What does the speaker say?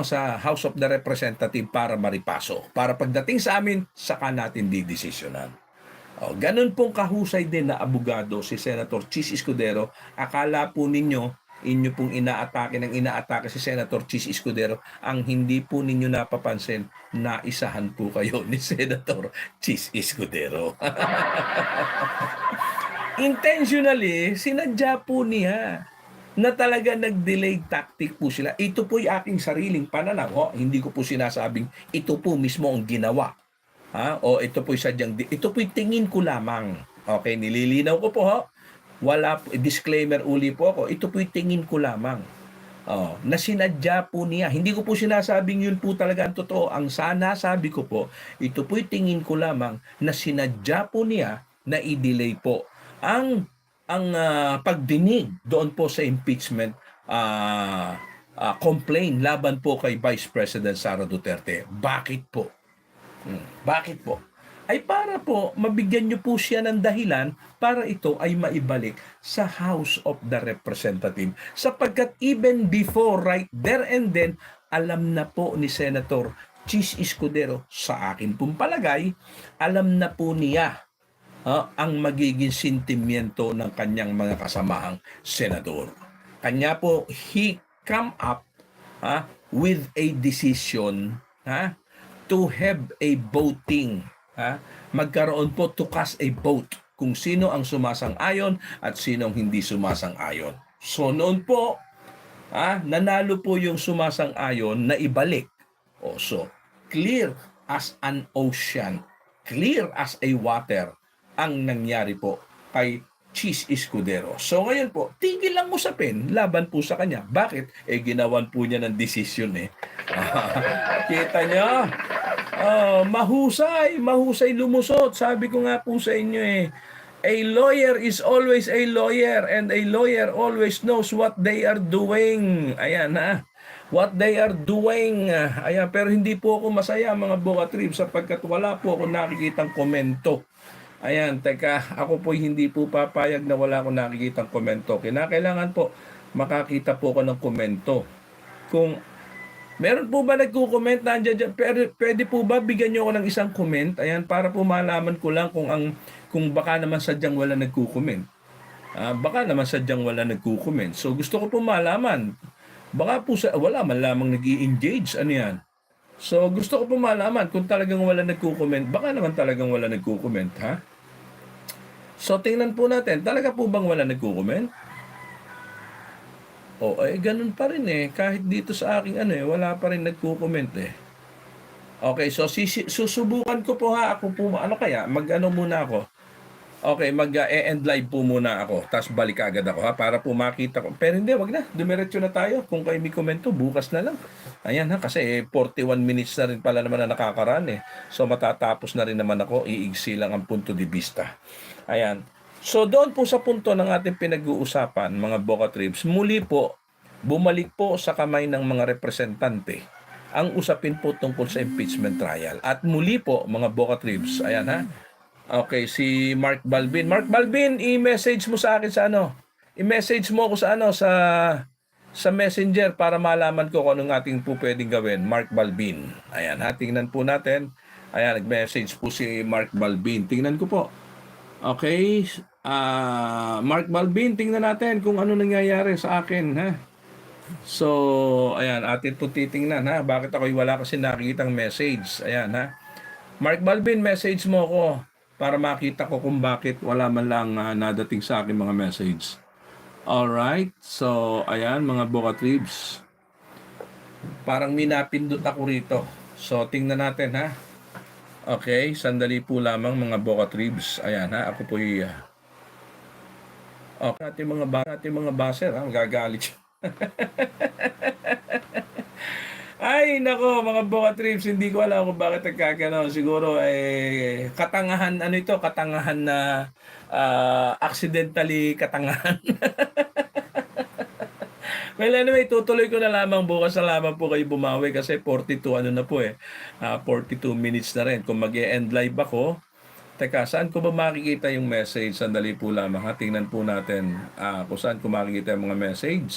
sa House of the Representative para maripaso. Para pagdating sa amin, saka natin didesisyonan. Ganun pong kahusay din na abogado si Senator Chis Escudero. Akala po ninyo, inyo pong inaatake si Senator Chis Escudero. Ang hindi po ninyo napapansin, naisahan po kayo ni Senator Chis Escudero. Intentionally, sinadya po niya na talaga nag-delay tactic po sila. Ito po'y aking sariling pananaw. Hindi ko po sinasabing ito po mismo ang ginawa. O ito po'y sadyang, ito po'y tingin ko lamang. Okay, nililinaw ko po Wala, disclaimer uli po ako. Ito po'y tingin ko lamang. Na sinadya po niya. Hindi ko po sinasabing yun po talaga ang totoo. Ang sana sabi ko po, ito po'y tingin ko lamang na sinadya po niya na i-delay po ang pagdinig doon po sa impeachment complaint laban po kay Vice President Sara Duterte. Bakit po? Bakit po? Ay para po mabigyan niyo po siya ng dahilan para ito ay maibalik sa House of the Representative. Sapagkat even before, right there and then, alam na po ni Senator Chis Escudero, sa akin pong palagay, alam na po niya ang magiging sentimiento ng kanyang mga kasamahang senador. Kanya po, he come up with a decision to have a voting. Magkaroon po to cast a vote kung sino ang sumasang-ayon at sino ang hindi sumasang-ayon. So noon po, nanalo po yung sumasang-ayon na ibalik. So, clear as an ocean, clear as a water ang nangyari po kay Chis Escudero. So ngayon po, tigil lang usapin laban po sa kanya. Bakit? Ginawan po niya ng desisyon Kita niyo? Mahusay lumusot. Sabi ko nga po sa inyo a lawyer is always a lawyer and a lawyer always knows what they are doing. Ayan what they are doing. Ayan, pero hindi po ako masaya mga Bokatrip sapagkat wala po ako nakikitang komento. Ayan, teka, ako po hindi po papayag na wala akong nakikitang komento. Kinakailangan po makakita po ako ng komento. Kung meron po ba nagko-comment nandiyan dyan, pwede po ba bigyan niyo ako ng isang comment? Ayan, para po malaman ko lang kung baka naman sadyang wala nagko-comment. Baka naman sadyang wala nagko-comment. So gusto ko po malaman. Baka po wala man lamang nag-i-engage. Ano yan? So gusto ko po malaman kung talagang wala nagko-comment. Baka naman talagang wala nagko-comment, So tingnan po natin, talaga po bang wala nagko-comment? Ganun pa rin Kahit dito sa aking wala pa rin nagko-comment Okay, so susubukan ko po Ako po, mag-ano muna ako. Okay, mag-end live po muna ako. Tapos balik agad ako para po makita ko. Pero hindi, wag na. Dumiretso na tayo. Kung kayo may komento, bukas na lang. Ayan kasi 41 minutes na rin pala naman na nakakaraan So matatapos na rin naman ako. Iigsi lang ang punto de vista. Ayan. So doon po sa punto ng ating pinag-uusapan, mga Bokatrips, muli po, bumalik po sa kamay ng mga representante ang usapin po tungkol sa impeachment trial. At muli po, mga Bokatrips, ayan Okay, si Mark Balbin. Mark Balbin, i-message mo sa akin sa I-message mo ako sa Messenger para malaman ko kung anong ating po pwedeng gawin. Mark Balbin. Ayan, tingnan po natin. Ayan, nag-message po si Mark Balbin. Tingnan ko po. Okay, Mark Balbin, tingnan natin kung ano nangyayari sa akin, So, ayan, atin po titingnan, Bakit ako'y wala kasi nakikitang message? Ayan, Mark Balbin, message mo ako para makita ko kung bakit wala man lang nadating sa akin mga message. Alright, so, ayan, mga Bokatribs. Parang minapindot ako rito. So, tingnan natin, Okay, sandali po lamang mga Bokatribs. Ayan ako po okay, ating mga baser magagalit siya. Ay nako mga Bokatribs, hindi ko alam kung bakit nagkagano. Siguro katangahan katangahan na accidentally katangahan. Well, anyway, tutuloy ko na lamang bukas na lamang po kayo bumawi kasi 42 na po 42 minutes na rin. Kung mag-e-end live ako, teka, saan ko ba makikita yung message? Sandali po lamang Tingnan po natin kung saan ko makikita yung mga message.